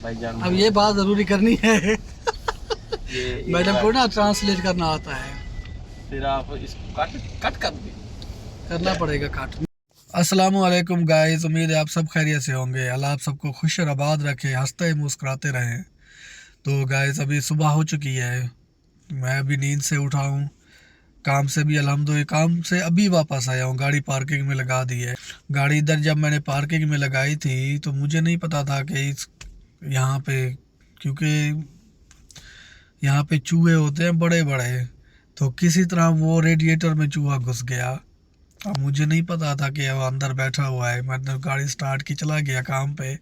भाई जान अब ये बात ज़रूरी करनी है ये मैडम को ना ट्रांसलेट करना आता है, फिर आप इसको कट कर दीजिए। करना पड़ेगा काट। अस्सलामु अलैकुम गाइस, उम्मीद है आप सब खैरियत से होंगे। अल्लाह आप सबको खुश और आबाद रखे, हंसते मुस्कुराते रहें। तो गाइस अभी सुबह हो चुकी है, मैं अभी नींद से उठा हूँ, काम से भी अल्हम्दुलिल्लाह काम से अभी वापस आया हूँ। गाड़ी पार्किंग में लगा दी है। गाड़ी इधर जब मैंने पार्किंग में लगाई थी तो मुझे नहीं पता था कि इस यहाँ पे, क्योंकि यहाँ पे चूहे होते हैं बड़े बड़े, तो किसी तरह वो रेडिएटर में चूहा घुस गया। अब मुझे नहीं पता था कि वो अंदर बैठा हुआ है। मैंने गाड़ी स्टार्ट की, चला गया काम पे।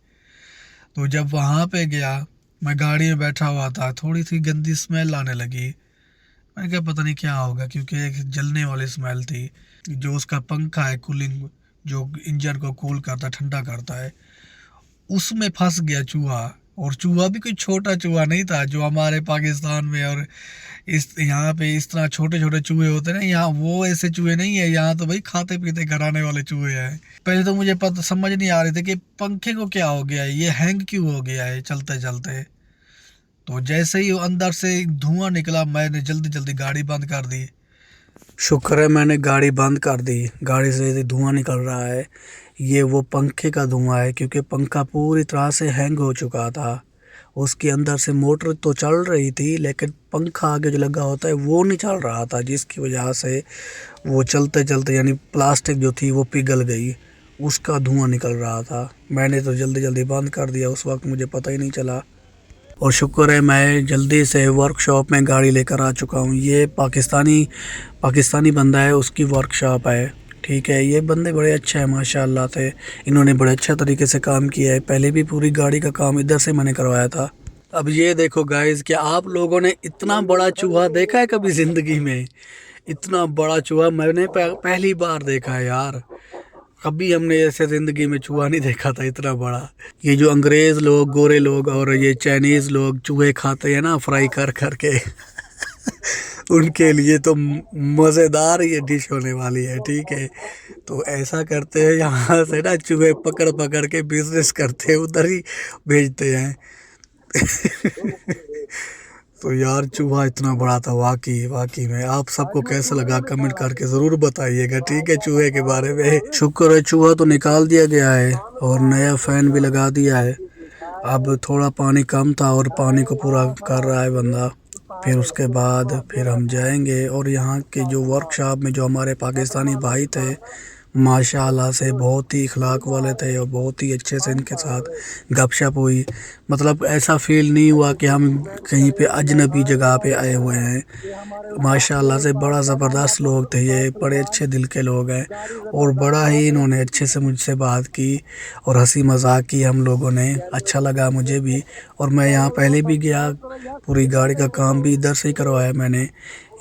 तो जब वहाँ पे गया, मैं गाड़ी में बैठा हुआ था, थोड़ी सी गंदी स्मेल आने लगी। मैंने कहा पता नहीं क्या होगा, क्योंकि एक जलने वाली स्मेल थी। जो उसका पंखा है कूलिंग, जो इंजन को कूल करता है, ठंडा करता है, उसमें फंस गया चूहा। और चूहा भी कोई छोटा चूहा नहीं था जो हमारे पाकिस्तान में और इस यहाँ पे इस तरह छोटे छोटे चूहे होते हैं ना, यहाँ वो ऐसे चूहे नहीं है। यहाँ तो भाई खाते पीते घराने वाले चूहे हैं। पहले तो मुझे पता समझ नहीं आ रही थी कि पंखे को क्या हो गया है, ये हैंग क्यों हो गया है चलते चलते। तो जैसे ही अंदर से धुआं निकला, मैंने जल्दी जल्दी गाड़ी बंद कर दी। शुक्र है मैंने गाड़ी बंद कर दी। गाड़ी से धुआं निकल रहा है, ये वो पंखे का धुआं है, क्योंकि पंखा पूरी तरह से हैंग हो चुका था। उसके अंदर से मोटर तो चल रही थी, लेकिन पंखा आगे जो लगा होता है वो नहीं चल रहा था, जिसकी वजह से वो चलते चलते यानी प्लास्टिक जो थी वो पिघल गई, उसका धुआं निकल रहा था। मैंने तो जल्दी जल्दी बंद कर दिया, उस वक्त मुझे पता ही नहीं चला। और शुक्र है मैं जल्दी से वर्कशॉप में गाड़ी लेकर आ चुका हूँ। ये पाकिस्तानी बंदा है, उसकी वर्कशॉप है, ठीक है। ये बंदे बड़े अच्छे हैं माशाल्लाह से, इन्होंने बड़े अच्छे तरीके से काम किया है। पहले भी पूरी गाड़ी का काम इधर से मैंने करवाया था। अब ये देखो गाइस, क्या आप लोगों ने इतना बड़ा चूहा देखा है कभी ज़िंदगी में? इतना बड़ा चूहा मैंने पहली बार देखा है यार। कभी हमने ऐसे ज़िंदगी में चूहा नहीं देखा था इतना बड़ा। ये जो अंग्रेज़ लोग, गोरे लोग और ये चाइनीज़ लोग चूहे खाते हैं ना फ्राई कर कर के उनके लिए तो मज़ेदार ये डिश होने वाली है, ठीक है। तो ऐसा करते हैं, यहाँ से ना चूहे पकड़ पकड़ के बिजनेस करते हैं, उधर ही भेजते हैं तो यार चूहा इतना बड़ा था वाकई में। आप सबको कैसा लगा कमेंट करके ज़रूर बताइएगा, ठीक है, चूहे के बारे में। शुक्र है चूहा तो निकाल दिया गया है और नया फ़ैन भी लगा दिया है। अब थोड़ा पानी कम था और पानी को पूरा कर रहा है बंदा। फिर उसके बाद फिर हम जाएंगे, और यहाँ के जो वर्कशॉप में जो हमारे पाकिस्तानी भाई थे माशाल्लाह से बहुत ही इखलाक वाले थे और बहुत ही अच्छे से इनके साथ गपशप हुई। मतलब ऐसा फ़ील नहीं हुआ कि हम कहीं पे अजनबी जगह पे आए हुए हैं। माशाल्लाह से बड़ा ज़बरदस्त लोग थे ये, बड़े अच्छे दिल के लोग हैं। और बड़ा ही इन्होंने अच्छे से मुझसे बात की और हंसी मजाक की हम लोगों ने, अच्छा लगा मुझे भी। और मैं यहाँ पहले भी गया, पूरी गाड़ी का काम भी इधर से ही करवाया मैंने।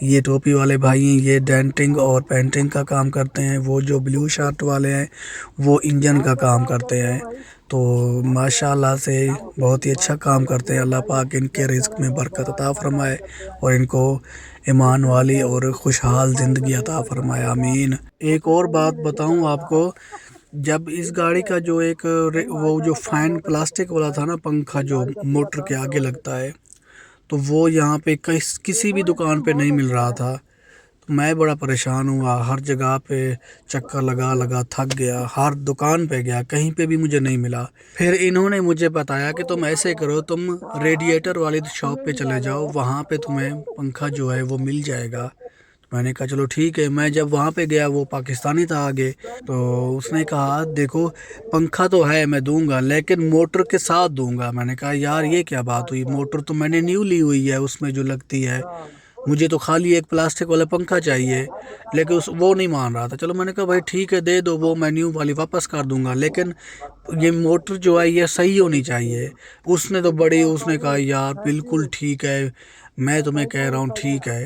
ये टोपी वाले भाई हैं, ये डेंटिंग और पेंटिंग का काम करते हैं। वो जो ब्लू शर्ट वाले हैं वो इंजन का काम करते हैं। तो माशाल्लाह से बहुत ही अच्छा काम करते हैं। अल्लाह पाक इनके रिज़्क़ में बरकत अता फरमाए और इनको ईमान वाली और खुशहाल ज़िंदगी अता फरमाए, आमीन। एक और बात बताऊं आपको, जब इस गाड़ी का जो एक वो जो फ़ैन प्लास्टिक वाला था ना, पंखा जो मोटर के आगे लगता है, तो वो यहाँ पे किसी भी दुकान पे नहीं मिल रहा था। तो मैं बड़ा परेशान हुआ, हर जगह पे चक्कर लगा लगा थक गया, हर दुकान पे गया, कहीं पे भी मुझे नहीं मिला। फिर इन्होंने मुझे बताया कि तुम ऐसे करो, तुम रेडिएटर वाली शॉप पे चले जाओ, वहाँ पे तुम्हें पंखा जो है वो मिल जाएगा। मैंने कहा चलो ठीक है। मैं जब वहाँ पे गया, वो पाकिस्तानी था आगे, तो उसने कहा देखो पंखा तो है मैं दूंगा, लेकिन मोटर के साथ दूंगा। मैंने कहा यार ये क्या बात हुई, मोटर तो मैंने न्यू ली हुई है उसमें जो लगती है, मुझे तो खाली एक प्लास्टिक वाला पंखा चाहिए। लेकिन वो नहीं मान रहा था। चलो मैंने कहा भाई ठीक है दे दो, वो मैं न्यू वाली वापस कर दूंगा, लेकिन ये मोटर जो है ये सही होनी चाहिए। उसने कहा यार बिल्कुल ठीक है, मैं तुम्हें कह रहा हूँ ठीक है।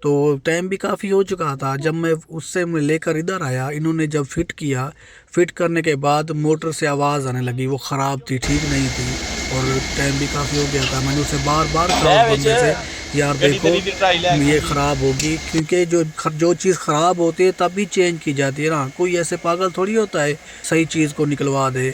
तो टाइम भी काफ़ी हो चुका था। जब मैं लेकर इधर आया, इन्होंने जब फिट करने के बाद मोटर से आवाज़ आने लगी, वो ख़राब थी, ठीक नहीं थी, और टाइम भी काफ़ी हो गया था। मैंने उसे बार बार कहा बंदे से यार देखो ये ख़राब होगी, क्योंकि जो चीज़ ख़राब होती है तभी चेंज की जाती है ना। कोई ऐसे पागल थोड़ी होता है सही चीज़ को निकलवा दे।